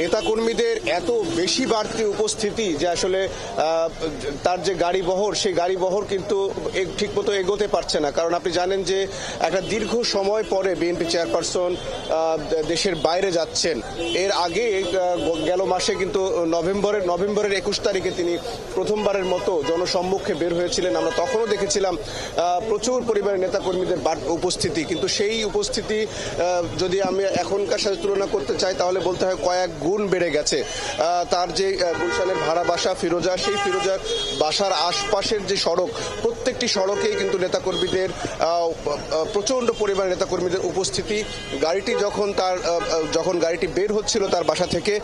নেতাকর্মীদের এত বেশি বাড়তি উপস্থিতি যে আসলে তার যে গাড়িবহর সেই গাড়িবহর কিন্তু ঠিকমতো এগোতে পারছে না। কারণ আপনি জানেন যে একটা দীর্ঘ সময় পরে বিএনপি চেয়ারপারসন দেশের বাইরে যাচ্ছেন। এর আগে গেল মাসে কিন্তু নভেম্বরের 21 তারিখে তিনি প্রথমবারের মতো জনসম্মুখে বের হয়েছিলেন। আমরা তখনও দেখেছিলাম প্রচুর পরিমাণে নেতাকর্মীদের উপস্থিতি, কিন্তু সেই উপস্থিতি যদি আমি এখনকার সাথে তুলনা করতে চাই তাহলে বলতে হয় কয়েক গুণ বেড়ে গেছে। তার যে গুলশানের ভাড়া বাসা ফিরোজা, সেই ফিরোজার বাসার আশপাশের যে সড়ক, প্রত্যেকটি সড়কেই কিন্তু নেতাকর্মীদের প্রচন্ড পরিমাণে নেতাকর্মীদের উপস্থিতি। যখন গাড়িটি বের হচ্ছিল তার বাসা থেকে,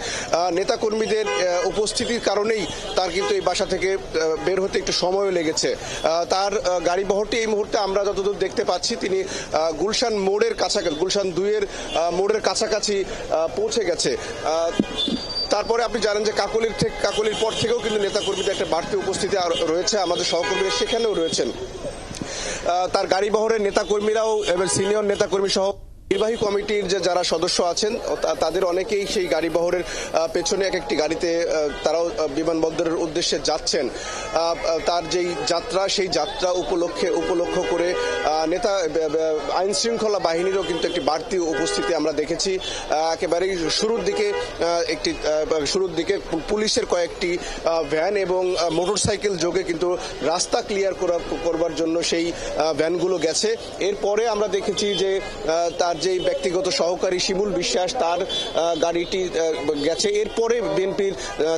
নেতাকর্মীদের উপস্থিতির কারণেই তার কিন্তু এই বাসা থেকে বের হতে একটু সময়ও লেগেছে। তার গাড়িবহরটি এই মুহূর্তে আমরা যতদূর দেখতে পাচ্ছি তিনি গুলশান মোড়ের কাছাকাছি, গুলশান 2-এর মোড়ের কাছাকাছি পৌঁছে গেছে। তারপরে আপনি জানেন যে কাকলির পর থেকেও কিন্তু নেতাকর্মীদের একটা বাড়তি উপস্থিতি রয়েছে, আমাদের সহকর্মীরা সেখানেও রয়েছেন। তার গাড়িবহরের নেতাকর্মীরাও এবার সিনিয়র নেতাকর্মী সহ নির্বাহী কমিটির যে যারা সদস্য আছেন তাদের অনেকেই সেই গাড়িবহরের পেছনে এক একটি গাড়িতে তারাও বিমানবন্দরের উদ্দেশ্যে যাচ্ছেন। তার যেই যাত্রা, সেই যাত্রা উপলক্ষ করে আইন শৃঙ্খলা বাহিনীরও কিন্তু একটি বাড়তি উপস্থিতি আমরা দেখেছি। একেবারেই শুরুর দিকে পুলিশের কয়েকটি ভ্যান এবং মোটরসাইকেল যোগে কিন্তু রাস্তা ক্লিয়ার করবার জন্য সেই ভ্যানগুলো গেছে। এরপরে আমরা দেখেছি যে তার যে ব্যক্তিগত সহকারী শিমুল বিশ্বাস, তার গাড়িটি গেছে। এরপরে বিএনপির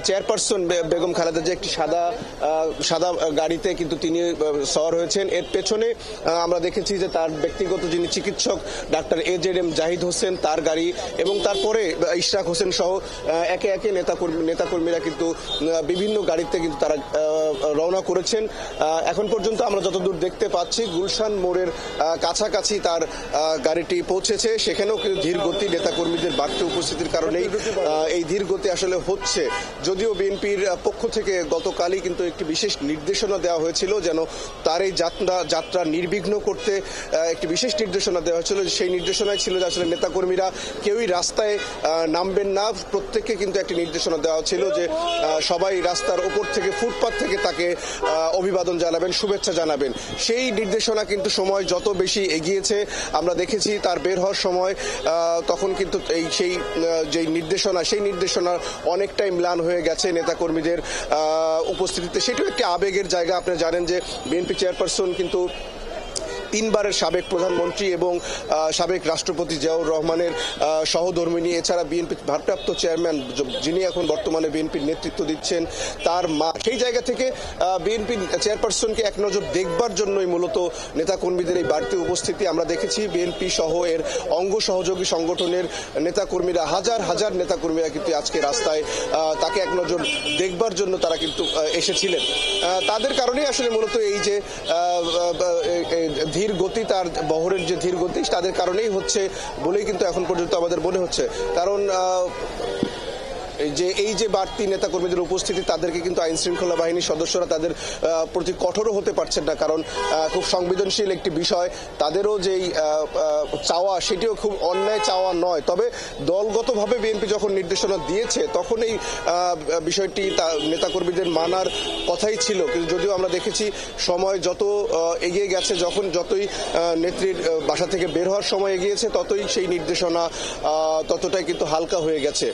চেয়ারপারসন বেগম খালেদা যে একটি সাদা গাড়িতে কিন্তু তিনি সওয়ার হয়েছেন। এর পেছনে আমরা দেখেছি যে তার ব্যক্তিগত যিনি চিকিৎসক ডাক্তার AJM জাহিদ হোসেন, তার গাড়ি, এবং তারপরে ইশরাক হোসেন সহ একে একে নেতাকর্মীরা কিন্তু বিভিন্ন গাড়িতে কিন্তু তারা রওনা করেছেন। এখন পর্যন্ত আমরা যতদূর দেখতে পাচ্ছি গুলশান মোড়ের কাছাকাছি তার গাড়িটি পৌঁছেছে। সেখানেও কিন্তু ধীর গতি, নেতাকর্মীদের বাড়তি উপস্থিতির কারণেই এই ধীর গতি আসলে হচ্ছে। যদিও বিএনপির পক্ষ থেকে গতকালই কিন্তু একটি বিশেষ নির্দেশনা দেওয়া হয়েছিল যেন তার এই যাত্রা নির্বিঘ্ন করতে একটি বিশেষ নির্দেশনা দেওয়া হয়েছিল। সেই নির্দেশনায় ছিল যে আসলে নেতাকর্মীরা কেউই রাস্তায় নামবেন না। প্রত্যেককে কিন্তু একটি নির্দেশনা দেওয়া ছিল যে সবাই রাস্তার উপর থেকে, ফুটপাত থেকে তাকে অভিবাদন জানাবেন, শুভেচ্ছা জানাবেন। সেই নির্দেশনা কিন্তু সময় যত বেশি এগিয়েছে আমরা দেখেছি তার বের হওয়ার সময় তখন কিন্তু সেই নির্দেশনা অনেকটাই ম্লান হয়ে গেছে নেতাকর্মীদের উপস্থিতিতে। সেটাও একটি আবেগের জায়গা। আপনি জানেন যে বিএনপি চেয়ারপারসন কিন্তু 3বারের সাবেক প্রধানমন্ত্রী এবং সাবেক রাষ্ট্রপতি জিয়াউর রহমানের সহধর্মিণী, এছাড়া বিএনপির ভারপ্রাপ্ত চেয়ারম্যান যিনি এখন বর্তমানে বিএনপির নেতৃত্ব দিচ্ছেন তার মা। সেই জায়গা থেকে বিএনপি চেয়ারপারসনকে এক নজর দেখবার জন্যই মূলত নেতাকর্মীদের এই বাড়তি উপস্থিতি আমরা দেখেছি। বিএনপি সহ এর অঙ্গ সহযোগী সংগঠনের নেতাকর্মীরা, হাজার নেতাকর্মীরা কিন্তু আজকে রাস্তায় তাকে এক নজর দেখবার জন্য তারা কিন্তু এসেছিলেন। তাদের কারণেই আসলে মূলত এই যে ধীর গতি, তার বহরের যে ধীর গতি, তাদের কারণেই হচ্ছে বলেই কিন্তু এখন পর্যন্ত আমাদের মনে হচ্ছে। কারণ এই যে বাড়তি নেতাকর্মীদের উপস্থিতি, তাদেরকে কিন্তু আইন শৃঙ্খলা বাহিনীর সদস্যরা তাদের প্রতি কঠোরও হতে পারছেন না। কারণ খুব সংবেদনশীল একটি বিষয়, তাদেরও যেই চাওয়া সেটিও খুব অন্যায় চাওয়া নয়। তবে দলগতভাবে বিএনপি যখন নির্দেশনা দিয়েছে তখন এই বিষয়টি নেতাকর্মীদের মানার কথাই ছিল। কিন্তু যদিও আমরা দেখেছি সময় যত এগিয়ে গেছে, যতই নেত্রীর বাসা থেকে বের হওয়ার সময় এগিয়েছে, ততই সেই নির্দেশনা ততটাই কিন্তু হালকা হয়ে গেছে।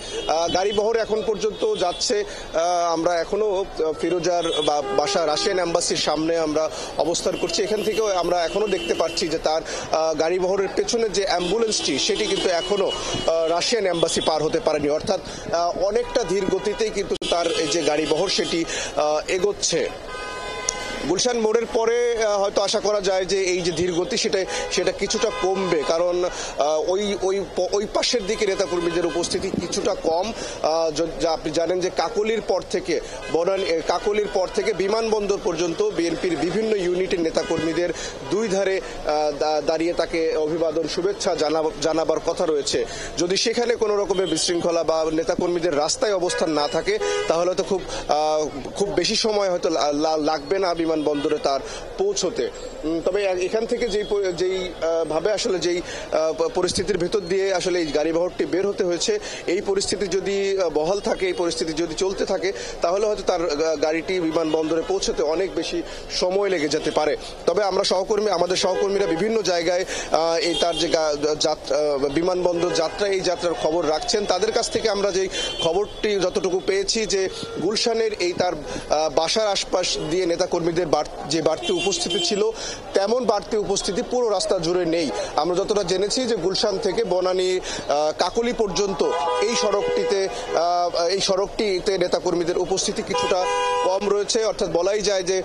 গাড়িবহর এখন পর্যন্ত যাচ্ছে। আমরা এখনো ফিরোজার বাসা রাশিয়ান এম্বাসির সামনে আমরা অবস্থান করছি। এখান থেকেও আমরা এখনো দেখতে পাচ্ছি যে তার গাড়িবহরের পেছনে যে অ্যাম্বুলেন্সটি সেটি কিন্তু এখনো রাশিয়ান এম্বাসি পার হতে পারেনি। অর্থাৎ অনেকটা ধীর গতিতেই কিন্তু তার এই যে গাড়িবহর সেটি এগোচ্ছে। গুলশান মোড়ের পরে হয়তো আশা করা যায় যে এই যে ধীর গতি সেটা কিছুটা কমবে। কারণ ওই পাশের দিকে নেতাকর্মীদের উপস্থিতি কিছুটা কম। যা আপনি জানেন যে কাকলির পর থেকে বিমানবন্দর পর্যন্ত বিএনপির বিভিন্ন ইউনিটের নেতাকর্মীদের দুই ধারে দাঁড়িয়ে তাকে অভিবাদন, শুভেচ্ছা জানাবার কথা রয়েছে। যদি সেখানে কোনো রকমের বিশৃঙ্খলা বা নেতাকর্মীদের রাস্তায় অবস্থান না থাকে তাহলে তো খুব বেশি সময় হয়তো লাগবে না বিমান বিমানবন্দরে তার পৌঁছতে। তবে এখান থেকে যেই ভাবে আসলে যেই পরিস্থিতির ভেতর দিয়ে আসলে এই গাড়িবহরটি বের হতে হয়েছে, এই পরিস্থিতি যদি বহাল থাকে, এই পরিস্থিতি যদি চলতে থাকে, তাহলে হয়তো তার গাড়িটি বিমানবন্দরে পৌঁছতে অনেক বেশি সময় লেগে যেতে পারে। তবে আমাদের সহকর্মীরা বিভিন্ন জায়গায় এই তার যে বিমানবন্দর যাত্রা, এই যাত্রার খবর রাখছেন। তাদের কাছ থেকে আমরা যেই খবরটি যতটুকু পেয়েছি যে গুলশানের এই তার বাসার আশপাশ দিয়ে নেতাকর্মীদের যে বাড়তি উপস্থিতি ছিল, তেমন বাড়তি উপস্থিতি পুরো রাস্তা জুড়ে নেই। আমরা যতটা জেনেছি যে গুলশান থেকে বনানী কাকলি পর্যন্ত এই সড়কটিতে নেতাকর্মীদের উপস্থিতি কিছুটা কম রয়েছে। অর্থাৎ বলাই যায় যে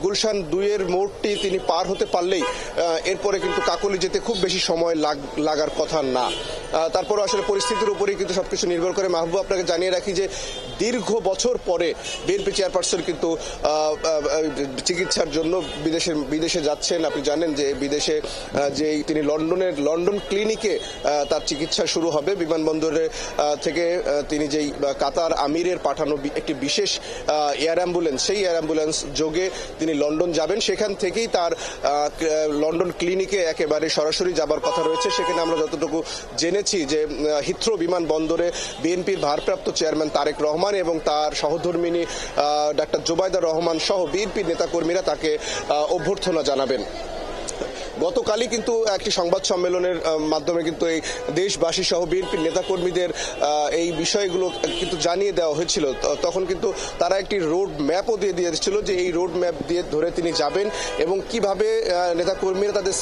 গুলশান 2-এর মোড়টি তিনি পার হতে পারলেই এরপরে কিন্তু কাকলি যেতে খুব বেশি সময় লাগার কথা না। তারপরে আসলে পরিস্থিতির উপরেই কিন্তু সবকিছু নির্ভর করে। মাহবুব, আপনাকে জানিয়ে রাখি যে দীর্ঘ বছর পরে বিএনপি চেয়ারপারসন কিন্তু চিকিৎসার জন্য বিদেশে যাচ্ছেন। আপনি জানেন যে বিদেশে যে তিনি লন্ডন ক্লিনিকে তার চিকিৎসা শুরু হবে। বিমানবন্দরে থেকে তিনি যেই কাতার আমিরের পাঠানো একটি বিশেষ এয়ার অ্যাম্বুলেন্স, সেই এয়ার অ্যাম্বুলেন্স যোগে তিনি লন্ডন যাবেন। সেখান থেকেই তার লন্ডন ক্লিনিকে একেবারে সরাসরি যাবার কথা রয়েছে। সেখানে আমরা যতটুকু জেনেছি যে হিথ্রো বিমানবন্দরে বিএনপির ভারপ্রাপ্ত চেয়ারম্যান তারেক রহমান এবং তার সহধর্মিণী ডাক্তার জোবাইদা রহমান সহ বিএনপির নেতাকর্মীরা তাকে অভ্যর্থনা জানাবেন। গতকালই কিন্তু একটি সংবাদ সম্মেলনের মাধ্যমে কিন্তু এই দেশবাসী সহ বিএনপির নেতাকর্মীদের এই বিষয়গুলো কিন্তু জানিয়ে দেওয়া হয়েছিল। তখন কিন্তু তারা একটি রোড ম্যাপও দিয়ে দিয়েছিল যে এই রোড ম্যাপ দিয়ে ধরে তিনি যাবেন এবং কিভাবে নেতাকর্মীরা তাদের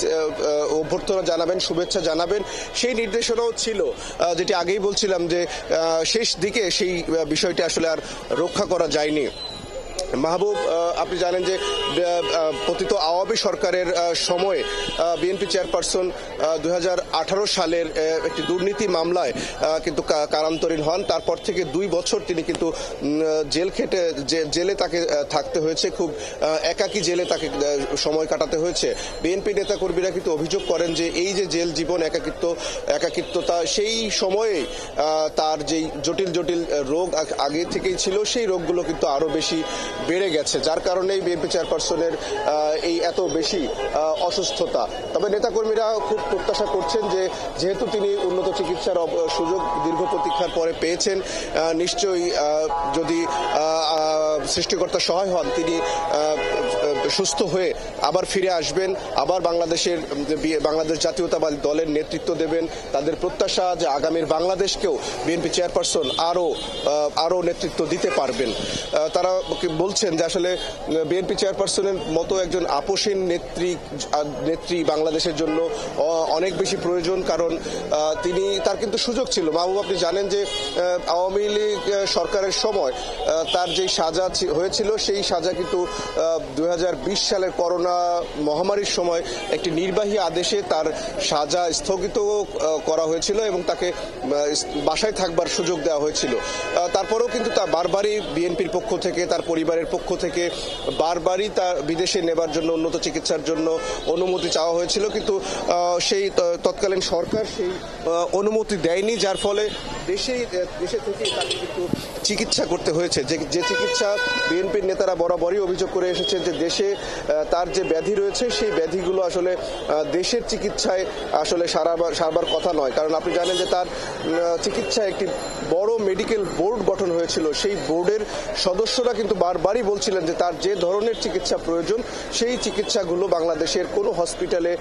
অভ্যর্থনা জানাবেন, শুভেচ্ছা জানাবেন, সেই নির্দেশনাও ছিল। যেটি আগেই বলছিলাম যে শেষ দিকে সেই বিষয়টি আসলে আর রক্ষা করা যায়নি। মাহবুব, আপনি জানেন যে পতিত আওয়ামী সরকারের সময়ে বিএনপি চেয়ারপারসন 2018 সালের একটি দুর্নীতি মামলায় কিন্তু কারান্তরীণ হন। তারপর থেকে 2 বছর তিনি কিন্তু জেলে তাকে থাকতে হয়েছে, খুব একাকী জেলে তাকে সময় কাটাতে হয়েছে। বিএনপি নেতাকর্মীরা কিন্তু অভিযোগ করেন যে এই যে জেল জীবন, একাকিত্বতা, সেই সময়ে তার যেই জটিল রোগ আগে থেকেই ছিল, সেই রোগগুলো কিন্তু আরো বেশি বেড়ে গেছে, যার কারণেই বিএনপি চেয়ারপারসনের এই এত বেশি অসুস্থতা। তবে নেতাকর্মীরা খুব প্রত্যাশা করছেন যে যেহেতু তিনি উন্নত চিকিৎসার সুযোগ দীর্ঘ প্রতীক্ষার পরে পেয়েছেন, নিশ্চয়ই যদি সৃষ্টিকর্তা সহায় হন, তিনি সুস্থ হয়ে আবার ফিরে আসবেন, আবার বাংলাদেশ জাতীয়তাবাদী দলের নেতৃত্ব দেবেন। তাদের প্রত্যাশা যে আগামীর বাংলাদেশকেও বিএনপি চেয়ারপারসন আরো নেতৃত্ব দিতে পারবেন। তারা বলছেন যে আসলে বিএনপি চেয়ারপারসনের মতো একজন আপোষহীন নেত্রী বাংলাদেশের জন্য অনেক বেশি প্রয়োজন, কারণ তার কিন্তু সুযোগ ছিল। মাহবুব, আপনি জানেন যে আওয়ামী লীগ সরকারের সময় তার যে সাজা হয়েছিল, সেই সাজা কিন্তু 2020 সালের করোনা মহামারীর সময় একটি নির্বাহী আদেশে তার সাজা স্থগিত করা হয়েছিল এবং তাকে বাসায় থাকবার সুযোগ দেওয়া হয়েছিল। তারপরেও কিন্তু তা বারবারই বিএনপির পক্ষ থেকে, তার পরিবারের পক্ষ থেকে বারবারই তার বিদেশে নেবার জন্য, উন্নত চিকিৎসার জন্য অনুমতি চাওয়া হয়েছিল, কিন্তু সেই তৎকালীন সরকার সেই অনুমতি দেয়নি, যার ফলে দেশে থেকেই তাকে কিন্তু চিকিৎসা করতে হয়েছে। যে চিকিৎসা বিএনপির নেতারা বরাবরই অভিযোগ করে এসেছেন যে দেশে তার যে ব্যাধি রয়েছে, সেই ব্যাধিগুলো আসলে দেশের চিকিৎসায় আসলে সারবার কথা নয়। কারণ আপনি জানেন যে তার চিকিৎসায় একটি বড় মেডিকেল বোর্ড গঠন হয়েছিল। সেই বোর্ডের সদস্যরা কিন্তু বারবারই বলছিলেন যে তার যে ধরনের চিকিৎসা প্রয়োজন, সেই চিকিৎসাগুলো বাংলাদেশের কোনো হসপিটালে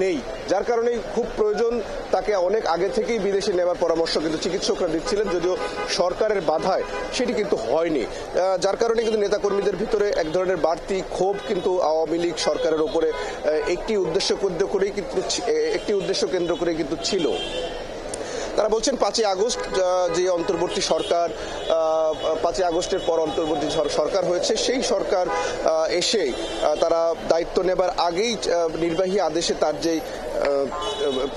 নেই, যার কারণেই খুব প্রয়োজন তাকে অনেক আগে থেকেই বিদেশে নেবার পরামর্শ কিন্তু চিকিৎসকরা দিচ্ছিলেন, যদিও সরকারের বাধায় সেটি কিন্তু হয়নি। যার কারণে কিন্তু নেতাকর্মীদের ভিতরে এক ধরনের বাড়তি ক্ষোভ কিন্তু আওয়ামী লীগ সরকারের উপরে একটি উদ্দেশ্য কেন্দ্র করে কিন্তু ছিল। তারা বলছেন 5ই আগস্ট যে অন্তর্বর্তী সরকার, 5ই আগস্টের পর অন্তর্বর্তী সরকার হয়েছে, সেই সরকার এসে তারা দায়িত্ব নেবার আগেই নির্বাহী আদেশে তার যেই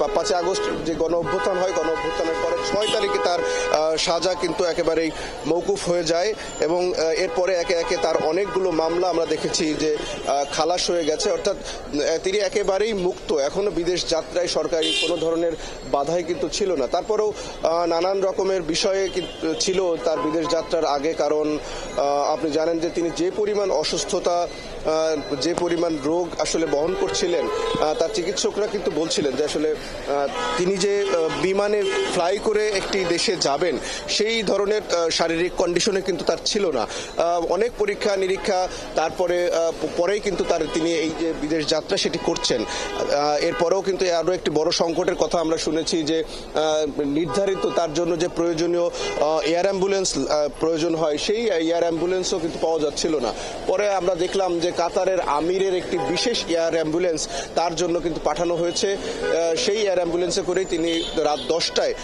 5 আগস্ট যে গণ অভ্যুত্থান হয়, গণ অভ্যুত্থানের পরে 6 তারিখে তার সাজা কিন্তু একেবারেই মওকুফ হয়ে যায় এবং এরপরে একে একে তার অনেকগুলো মামলা আমরা দেখেছি যে খালাস হয়ে গেছে, অর্থাৎ তিনি একেবারেই মুক্ত। এখনো বিদেশ যাত্রায় সরকারি কোনো ধরনের বাধাই কিন্তু ছিল না। তারপরেও নানান রকমের বিষয়ে ছিল তার বিদেশ যাত্রার আগে, কারণ আপনি জানেন যে তিনি যে পরিমাণ অসুস্থতা, যে পরিমাণ রোগ আসলে বহন করছিলেন, তার চিকিৎসকরা কিন্তু বলছিলেন যে আসলে তিনি যে বিমানে ফ্লাই করে একটি দেশে যাবেন সেই ধরনের শারীরিক কন্ডিশনে কিন্তু তার ছিল না। অনেক পরীক্ষা নিরীক্ষা তারপরে পরেই কিন্তু তিনি এই যে বিদেশ যাত্রা সেটি করছেন। এরপরেও কিন্তু আরও একটি বড় সংকটের কথা আমরা শুনেছি যে নির্ধারিত তার জন্য যে প্রয়োজনীয় এয়ার অ্যাম্বুলেন্স প্রয়োজন হয়, সেই এয়ার অ্যাম্বুলেন্সও কিন্তু পাওয়া যাচ্ছিল না। পরে আমরা দেখলাম যে কাতারের আমিরের একটি বিশেষ এয়ার অ্যাম্বুলেন্স তার জন্য কিন্তু পাঠানো হয়েছে। সেই এয়ার অ্যাম্বুলেন্সে করেই তিনি রাত 10টায়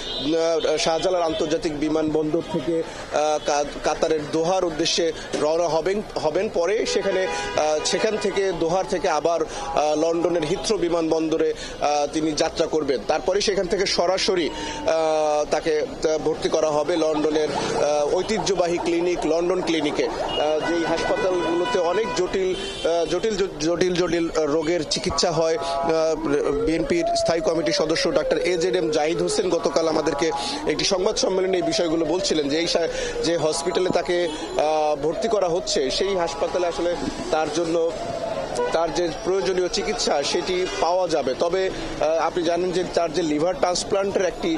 শাহজালাল আন্তর্জাতিক বিমানবন্দর থেকে কাতারের দোহার উদ্দেশ্যে রওনা হবেন। পরে সেখান থেকে দোহার থেকে আবার লন্ডনের হিথ্রো বিমানবন্দরে তিনি যাত্রা করবেন। তারপরে সেখান থেকে সরাসরি তাকে ভর্তি করা হবে লন্ডনের ঐতিহ্যবাহী ক্লিনিক, লন্ডন ক্লিনিকে, যেই হাসপাতালগুলোতে অনেক জটিল রোগের চিকিৎসা হয়। বিএনপির স্থায়ী কমিটির সদস্য ডাক্তার AZM জাহিদ হোসেন গতকাল আমাদেরকে একটি সংবাদ সম্মেলনে এই বিষয়গুলো বলছিলেন যে যে হসপিটালে তাকে ভর্তি করা হচ্ছে সেই হাসপাতালে আসলে তার যে প্রয়োজনীয় চিকিৎসা সেটি পাওয়া যাবে। তবে আপনি জানেন যে তার যে লিভার ট্রান্সপ্লান্টের একটি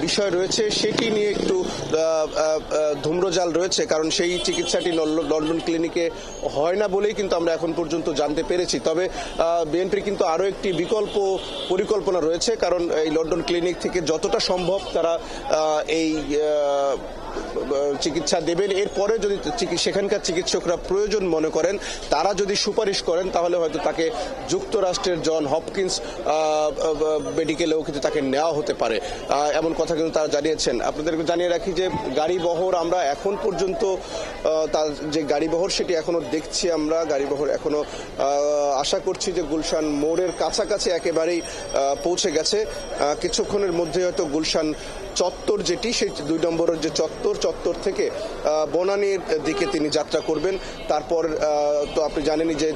বিষয় রয়েছে, সেটি নিয়ে একটু ধূম্রজাল রয়েছে, কারণ সেই চিকিৎসাটি লন্ডন ক্লিনিকে হয় না বলেই কিন্তু আমরা এখন পর্যন্ত জানতে পেরেছি। তবে বিএনপির কিন্তু আরও একটি বিকল্প পরিকল্পনা রয়েছে, কারণ এই লন্ডন ক্লিনিক থেকে যতটা সম্ভব তারা এই চিকিৎসা দেবেন। এরপরে যদি সেখানকার চিকিৎসকরা প্রয়োজন মনে করেন, তারা যদি সুপারিশ করেন, তাহলে হয়তো তাকে যুক্তরাষ্ট্রের জন হপকিন্স মেডিকেলেও কিন্তু তাকে নেওয়া হতে পারে, এমন কথা কিন্তু তারা জানিয়েছেন। আপনাদেরকে জানিয়ে রাখি যে গাড়িবহর আমরা এখন পর্যন্ত তার যে গাড়িবহর সেটি এখনো দেখছি আমরা। গাড়িবহর এখনো আশা করছি যে গুলশান মোড়ের কাছাকাছি একেবারেই পৌঁছে গেছে। কিছুক্ষণের মধ্যে হয়তো গুলশান চত্বর যেটি, সেই 2 নম্বরের যে চত্বর থেকে বনানীর দিকে তিনি যাত্রা করবেন। তারপর তো আপনি জানেনই যে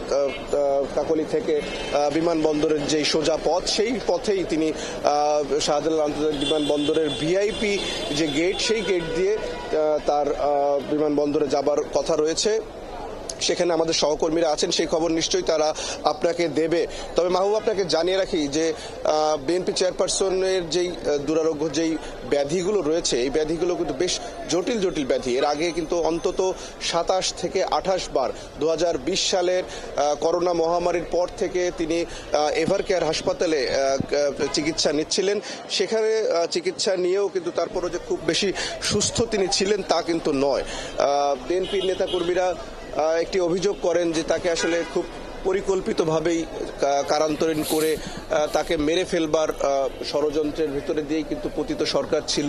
কাকলী থেকে বিমানবন্দরের যে সোজা পথ, সেই পথেই তিনি শাহজালাল আন্তর্জাতিক বিমানবন্দরের VIP যে গেট, সেই গেট দিয়ে তার বিমানবন্দরে যাবার কথা রয়েছে। সেখানে আমাদের সহকর্মীরা আছেন, সেই খবর নিশ্চয়ই তারা আপনাকে দেবে। তবে মাহবুব, আপনাকে জানিয়ে রাখি যে বিএনপি চেয়ারপারসনের যেই দুরারোগ্য যেই ব্যাধিগুলো রয়েছে, এই ব্যাধিগুলো কিন্তু বেশ জটিল ব্যাধি। এর আগে কিন্তু অন্তত 27 থেকে 28 বার 2020 সালের করোনা মহামারীর পর থেকে তিনি এভারকেয়ার হাসপাতালে চিকিৎসা নিচ্ছিলেন। সেখানে চিকিৎসা নিয়েও কিন্তু তারপরও যে খুব বেশি সুস্থ তিনি ছিলেন তা কিন্তু নয়। বিএনপির নেতাকর্মীরা একটি অভিযোগ করেন যে তাকে আসলে খুব পরিকল্পিতভাবেই কারান্তরীণ করে তাকে মেরে ফেলবার ষড়যন্ত্রের ভিতরে দিয়েই কিন্তু পতিত সরকার ছিল।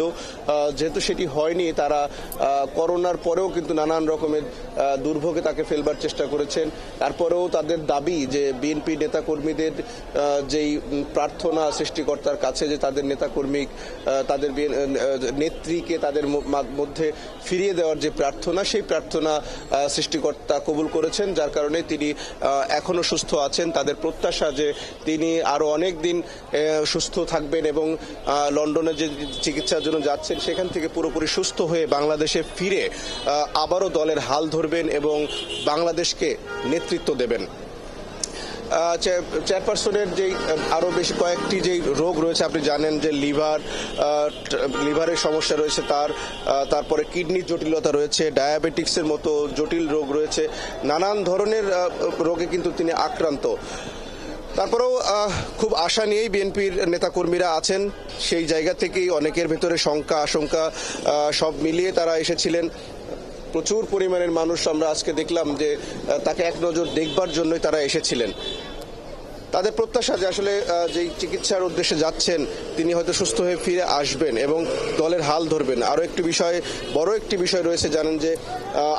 যেহেতু সেটি হয়নি, তারা করোনার পরেও কিন্তু নানান রকমের দুর্ভোগে তাকে ফেলবার চেষ্টা করেছেন। তারপরেও তাদের দাবি যে বিএনপি নেতাকর্মীদের যেই প্রার্থনা সৃষ্টিকর্তার কাছে যে তাদের নেতাকর্মী, তাদের নেত্রীকে তাদের মধ্যে ফিরিয়ে দেওয়ার যে প্রার্থনা, সেই প্রার্থনা সৃষ্টিকর্তা কবুল করেছেন, যার কারণে তিনি এখনো সুস্থ আছেন। তাদের প্রত্যাশা যে তিনি আরো অনেক দিন সুস্থ থাকবেন এবং লন্ডনে যে চিকিৎসার জন্য যাচ্ছেন সেখান থেকে পুরোপুরি সুস্থ হয়ে বাংলাদেশে ফিরে আবারও দলের হাল ধরবেন এবং বাংলাদেশকে নেতৃত্ব দেবেন। চেয়ারপারসনের যেই আরো বেশি কয়েকটি যেই রোগ রয়েছে, আপনি জানেন যে লিভারের সমস্যা রয়েছে তারপরে কিডনির জটিলতা রয়েছে, ডায়াবেটিক্সের মতো জটিল রোগ রয়েছে, নানান ধরনের রোগে কিন্তু তিনি আক্রান্ত। তারপরেও খুব আশা নিয়েই বিএনপির নেতাকর্মীরা আছেন। সেই জায়গা থেকেই অনেকের ভেতরে শঙ্কা আশঙ্কা সব মিলিয়ে তারা এসেছিলেন। প্রচুর পরিমাণের মানুষ আমরা আজকে দেখলাম যে তাকে এক নজর দেখবার জন্যই তারা এসেছিলেন। তাদের প্রত্যাশা যে আসলে যেই চিকিৎসার উদ্দেশ্যে যাচ্ছেন তিনি হয়তো সুস্থ হয়ে ফিরে আসবেন এবং দলের হাল ধরবেন। আরও একটি বিষয়, বড় একটি বিষয় রয়েছে, জানেন যে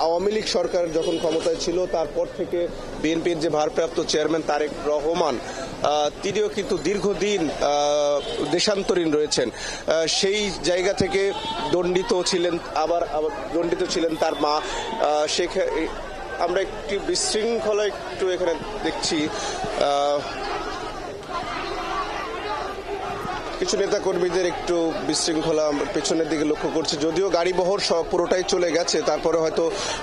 আওয়ামী লীগ সরকার যখন ক্ষমতায় ছিল তারপর থেকে বিএনপির যে ভারপ্রাপ্ত চেয়ারম্যান তারেক রহমান তিনিও কিন্তু দীর্ঘদিন দেশান্তরীণ রয়েছেন। সেই জায়গা থেকে দণ্ডিত ছিলেন, আবার দণ্ডিত ছিলেন তার মা। আমরা একটি বিশৃঙ্খলা একটু এখানে দেখছি, কিছু নেতা কর্মীদের একটু বিশৃঙ্খলা পেছনের দিকে লক্ষ্য করছি। যদিও গাড়ি বহর পুরোটাই চলে গেছে, তারপরে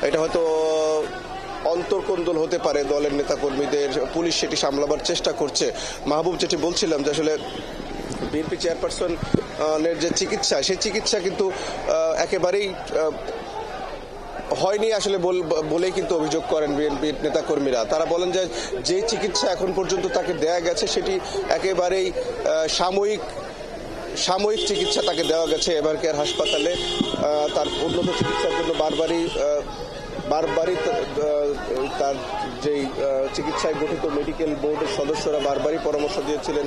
এটা হয়তো অন্তর্কোন্দল হতে পারে দলের নেতা কর্মীদের, পুলিশ সেটি সামলাবার চেষ্টা করছে। মাহবুব, যেটি বলছিলাম যে আসলে বিএনপি চেয়ারপারসনের যে চিকিৎসা, সেই চিকিৎসা কিন্তু একেবারেই হয়নি আসলে বলেই কিন্তু অভিযোগ করেন বিএনপির নেতাকর্মীরা। তারা বলেন যে চিকিৎসা এখন পর্যন্ত তাকে দেয়া গেছে সেটি একেবারেই সাময়িক চিকিৎসা তাকে দেওয়া গেছে এভারকেয়ার হাসপাতালে। তার উন্নত চিকিৎসার জন্য বারবারই তার যেই চিকিৎসায় গঠিত মেডিকেল বোর্ডের সদস্যরা বারবারই পরামর্শ দিয়েছিলেন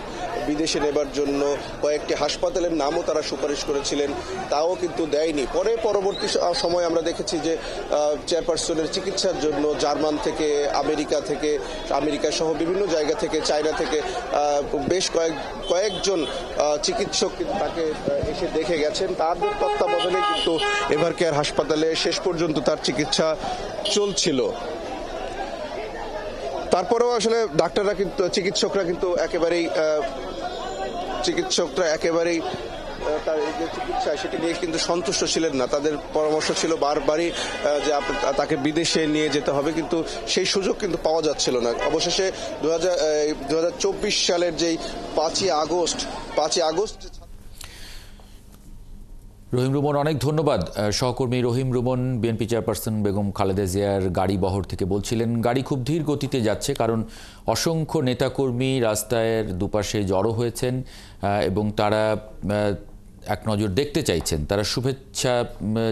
বিদেশে নেবার জন্য। কয়েকটি হাসপাতালের নামও তারা সুপারিশ করেছিলেন, তাও কিন্তু দেয়নি। পরবর্তী সময় আমরা দেখেছি যে চেয়ারপারসনের চিকিৎসার জন্য জার্মান থেকে, আমেরিকা সহ বিভিন্ন জায়গা থেকে, চায়না থেকে বেশ কয়েকজন চিকিৎসক তাকে এসে দেখে গেছেন। তাদের তত্ত্বাবধানে কিন্তু এভারকেয়ার হাসপাতালে শেষ পর্যন্ত তার চিকিৎসা চলছিল। তারপরেও আসলে ডাক্তাররা কিন্তু, চিকিৎসকরা একেবারেই তার যে চিকিৎসা সেটি নিয়ে কিন্তু সন্তুষ্ট ছিলেন না। তাদের পরামর্শ ছিল বারবারই যে তাকে বিদেশে নিয়ে যেতে হবে, কিন্তু সেই সুযোগ কিন্তু পাওয়া যাচ্ছিল না। অবশেষে 2024 সালের যেই 5ই আগস্ট রহিম রুমন, অনেক ধন্যবাদ। সহকর্মী রহিম রুমন বিএনপি চেয়ারপারসন বেগম খালেদা জিয়ার গাড়ি বহর থেকে বলছিলেন। গাড়ি খুব ধীর গতিতে যাচ্ছে, কারণ অসংখ্য নেতাকর্মী রাস্তায় দুপাশে জড়ো হয়েছেন এবং তারা এক নজর দেখতে চাইছেন, তারা শুভেচ্ছা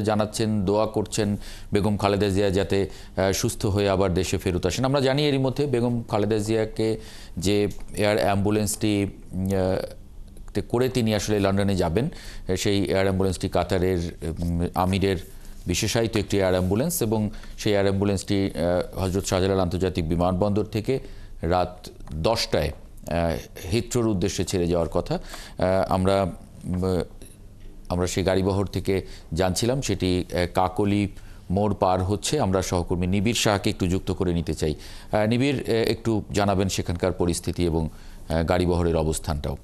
জানাচ্ছেন, দোয়া করছেন বেগম খালেদা জিয়া যাতে সুস্থ হয়ে আবার দেশে ফেরত আসেন। আমরা জানি এরই মধ্যে বেগম খালেদা জিয়াকে যে এয়ার অ্যাম্বুলেন্সটি করে তিনি আসলে লন্ডনে যাবেন, সেই এয়ার অ্যাম্বুলেন্সটি কাতারের আমিরের বিশেষায়িত একটি এয়ার অ্যাম্বুলেন্স, এবং সেই এয়ার অ্যাম্বুলেন্সটি হজরত শাহজালাল আন্তর্জাতিক বিমানবন্দর থেকে রাত 10টায় হিথ্রোর উদ্দেশ্যে ছেড়ে যাওয়ার কথা। আমরা সেই গাড়িবহর থেকে জানছিলাম সেটি কাকলি মোড় পার হচ্ছে। আমরা সহকর্মী নিবিড় শাহকে একটু যুক্ত করে নিতে চাই। নিবিড়, একটু জানাবেন সেখানকার পরিস্থিতি এবং গাড়িবহরের অবস্থানটাও।